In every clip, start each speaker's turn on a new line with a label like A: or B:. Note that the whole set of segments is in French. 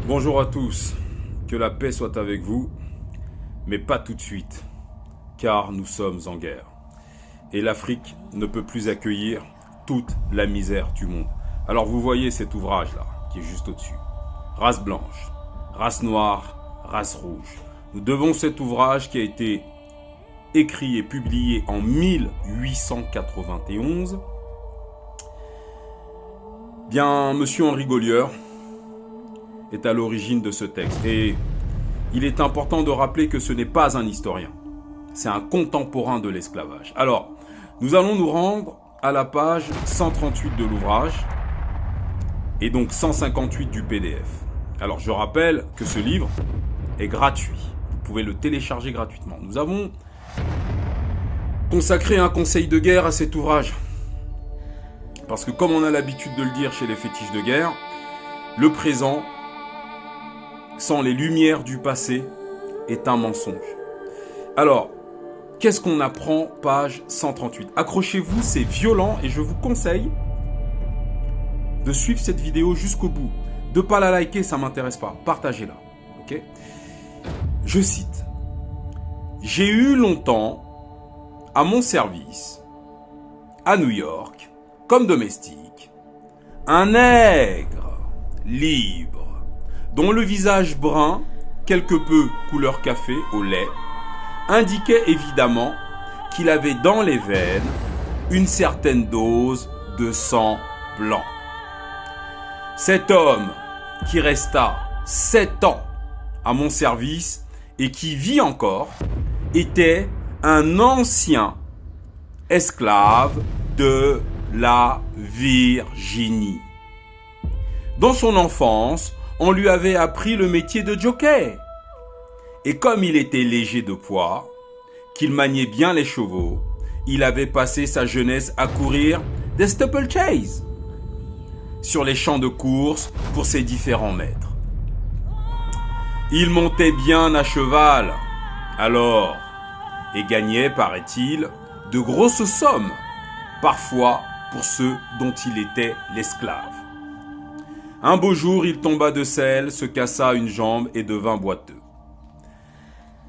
A: Bonjour à tous, que la paix soit avec vous, mais pas tout de suite, car nous sommes en guerre. Et l'Afrique ne peut plus accueillir toute la misère du monde. Alors vous voyez cet ouvrage-là, qui est juste au-dessus. Race blanche, race noire, race rouge. Nous devons cet ouvrage qui a été écrit et publié en 1891. Bien, monsieur Henri Gaulieur est à l'origine de ce texte. Et il est important de rappeler que ce n'est pas un historien. C'est un contemporain de l'esclavage. Alors, nous allons nous rendre à la page 138 de l'ouvrage et donc 158 du PDF. Alors, je rappelle que ce livre est gratuit. Vous pouvez le télécharger gratuitement. Nous avons consacré un conseil de guerre à cet ouvrage. Parce que comme on a l'habitude de le dire chez les fétiches de guerre, le présent, sans les lumières du passé, est un mensonge. Alors, qu'est-ce qu'on apprend, page 138 ? Accrochez-vous, c'est violent et je vous conseille de suivre cette vidéo jusqu'au bout. De ne pas la liker, ça ne m'intéresse pas. Partagez-la. Ok ? Je cite. « J'ai eu longtemps, à mon service, à New York, comme domestique, un nègre libre, dont le visage brun, quelque peu couleur café au lait, indiquait évidemment qu'il avait dans les veines une certaine dose de sang blanc. Cet homme qui resta 7 ans à mon service et qui vit encore était un ancien esclave de la Virginie. Dans son enfance, on lui avait appris le métier de jockey. Et comme il était léger de poids, qu'il maniait bien les chevaux, il avait passé sa jeunesse à courir des steeplechase sur les champs de course pour ses différents maîtres. Il montait bien à cheval, alors, et gagnait, paraît-il, de grosses sommes, parfois pour ceux dont il était l'esclave. Un beau jour, il tomba de selle, se cassa une jambe et devint boiteux.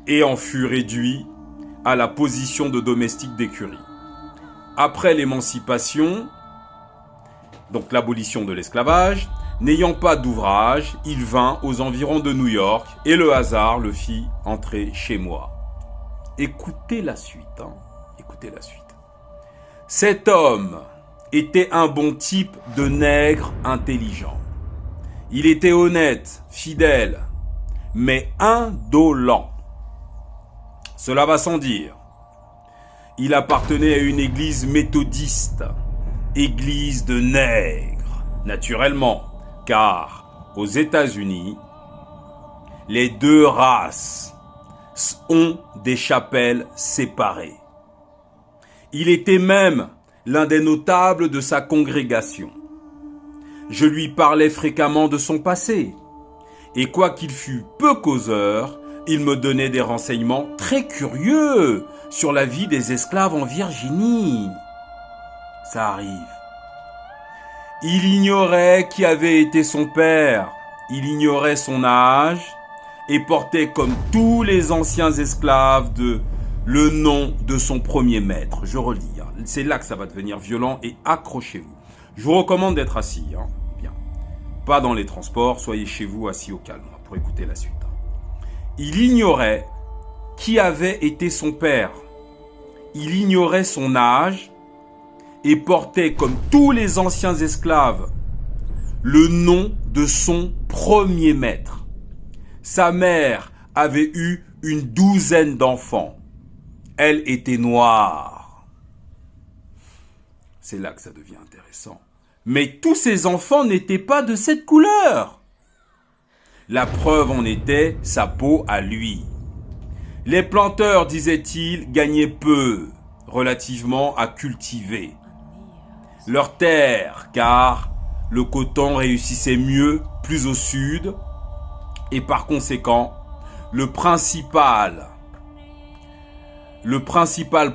A: Et en fut réduit à la position de domestique d'écurie. Après l'émancipation, donc l'abolition de l'esclavage, n'ayant pas d'ouvrage, il vint aux environs de New York et le hasard le fit entrer chez moi. Écoutez la suite, écoutez la suite. Cet homme était un bon type de nègre intelligent. Il était honnête, fidèle, mais indolent. Cela va sans dire. Il appartenait à une église méthodiste, église de nègres, naturellement, car aux États-Unis, les deux races ont des chapelles séparées. Il était même l'un des notables de sa congrégation. Je lui parlais fréquemment de son passé, et quoiqu'il fût peu causeur, il me donnait des renseignements très curieux sur la vie des esclaves en Virginie. Ça arrive. Il ignorait qui avait été son père, il ignorait son âge, et portait comme tous les anciens esclaves le nom de son premier maître. Je relis, c'est là que ça va devenir violent et accrochez-vous. Je vous recommande d'être assis, bien. Pas dans les transports, soyez chez vous assis au calme pour écouter la suite. Il ignorait qui avait été son père. Il ignorait son âge et portait comme tous les anciens esclaves le nom de son premier maître. Sa mère avait eu une 12aine d'enfants. Elle était noire. C'est là que ça devient intéressant. Mais tous ses enfants n'étaient pas de cette couleur. La preuve en était sa peau à lui. Les planteurs, disait-il, gagnaient peu relativement à cultiver leurs terres, car le coton réussissait mieux plus au sud, et par conséquent, le principal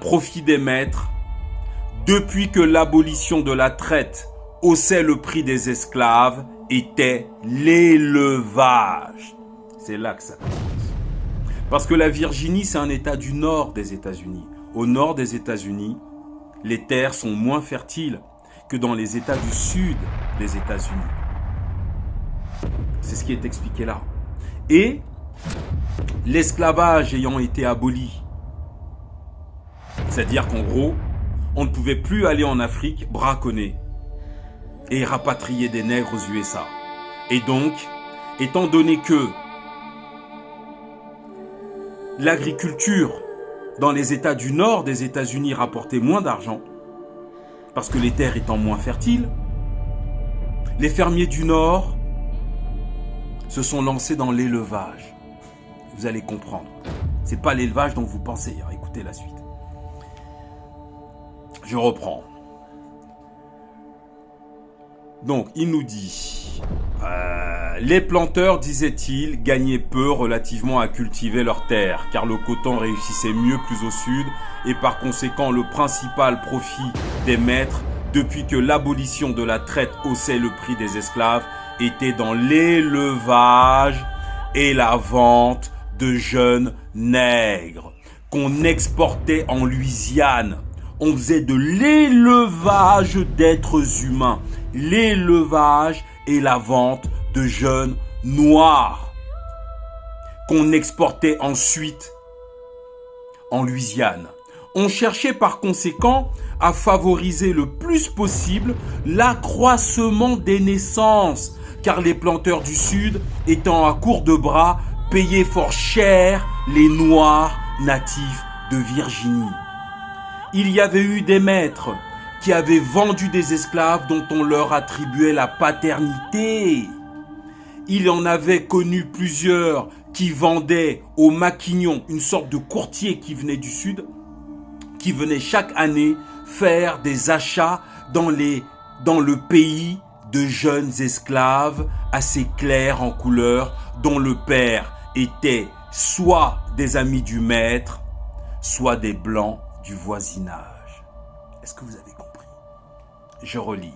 A: profit des maîtres, depuis que l'abolition de la traite haussait le prix des esclaves, était l'élevage. C'est là que ça commence. Parce que la Virginie, c'est un État du nord des États-Unis. Au nord des États-Unis, les terres sont moins fertiles que dans les États du sud des États-Unis. C'est ce qui est expliqué là. Et l'esclavage ayant été aboli, c'est-à-dire qu'en gros, on ne pouvait plus aller en Afrique braconner et rapatrier des nègres aux USA. Et donc, étant donné que l'agriculture dans les États du nord des États-Unis rapportait moins d'argent, parce que les terres étant moins fertiles, les fermiers du nord se sont lancés dans l'élevage. Vous allez comprendre. Ce n'est pas l'élevage dont vous pensez. Écoutez la suite. Je reprends. Donc, il nous dit... les planteurs, disait-il, gagnaient peu relativement à cultiver leurs terres, car le coton réussissait mieux plus au sud, et par conséquent le principal profit des maîtres, depuis que l'abolition de la traite haussait le prix des esclaves, était dans l'élevage et la vente de jeunes nègres, qu'on exportait en Louisiane. On faisait de l'élevage d'êtres humains, l'élevage et la vente de jeunes noirs qu'on exportait ensuite en Louisiane. On cherchait par conséquent à favoriser le plus possible l'accroissement des naissances, car les planteurs du Sud, étant à court de bras, payaient fort cher les Noirs natifs de Virginie. Il y avait eu des maîtres qui avaient vendu des esclaves dont on leur attribuait la paternité. Il en avait connu plusieurs qui vendaient aux maquignons, une sorte de courtier qui venait du Sud, qui venait chaque année faire des achats dans le pays de jeunes esclaves assez clairs en couleur, dont le père était soit des amis du maître, soit des blancs du voisinage. Est-ce que vous avez compris? Je relis.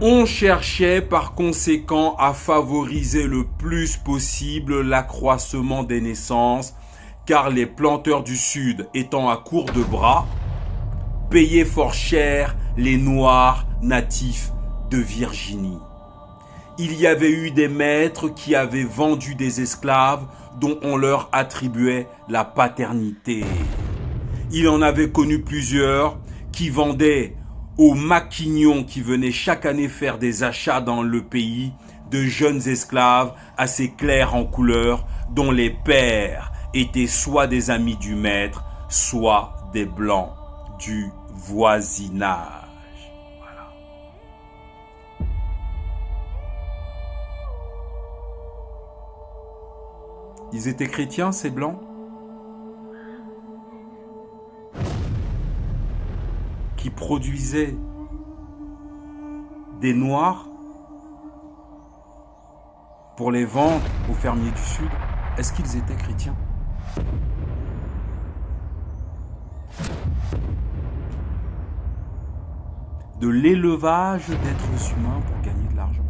A: On cherchait par conséquent à favoriser le plus possible l'accroissement des naissances, car les planteurs du Sud, étant à court de bras, payaient fort cher les Noirs natifs de Virginie. Il y avait eu des maîtres qui avaient vendu des esclaves dont on leur attribuait la paternité. Il en avait connu plusieurs qui vendaient aux maquignons qui venaient chaque année faire des achats dans le pays de jeunes esclaves assez clairs en couleur, dont les pères étaient soit des amis du maître, soit des blancs du voisinage. Voilà. Ils étaient chrétiens, ces blancs? Qui produisaient des noirs pour les vendre aux fermiers du Sud. Est-ce qu'ils étaient chrétiens? De l'élevage d'êtres humains pour gagner de l'argent.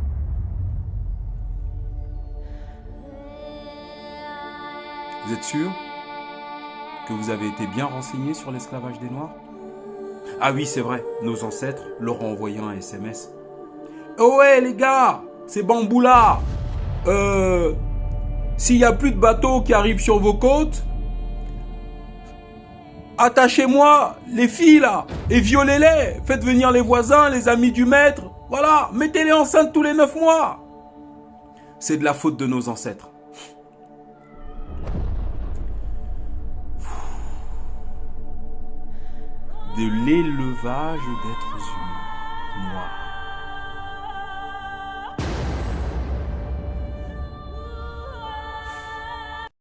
A: Vous êtes sûr que vous avez été bien renseigné sur l'esclavage des Noirs? Ah oui, c'est vrai, nos ancêtres leur ont envoyé un SMS. Oh ouais les gars, c'est Bamboula. S'il n'y a plus de bateaux qui arrivent sur vos côtes, attachez-moi les filles là et violez-les. Faites venir les voisins, les amis du maître. Voilà, mettez-les enceintes tous les 9 mois. C'est de la faute de nos ancêtres. De l'élevage d'êtres humains noirs.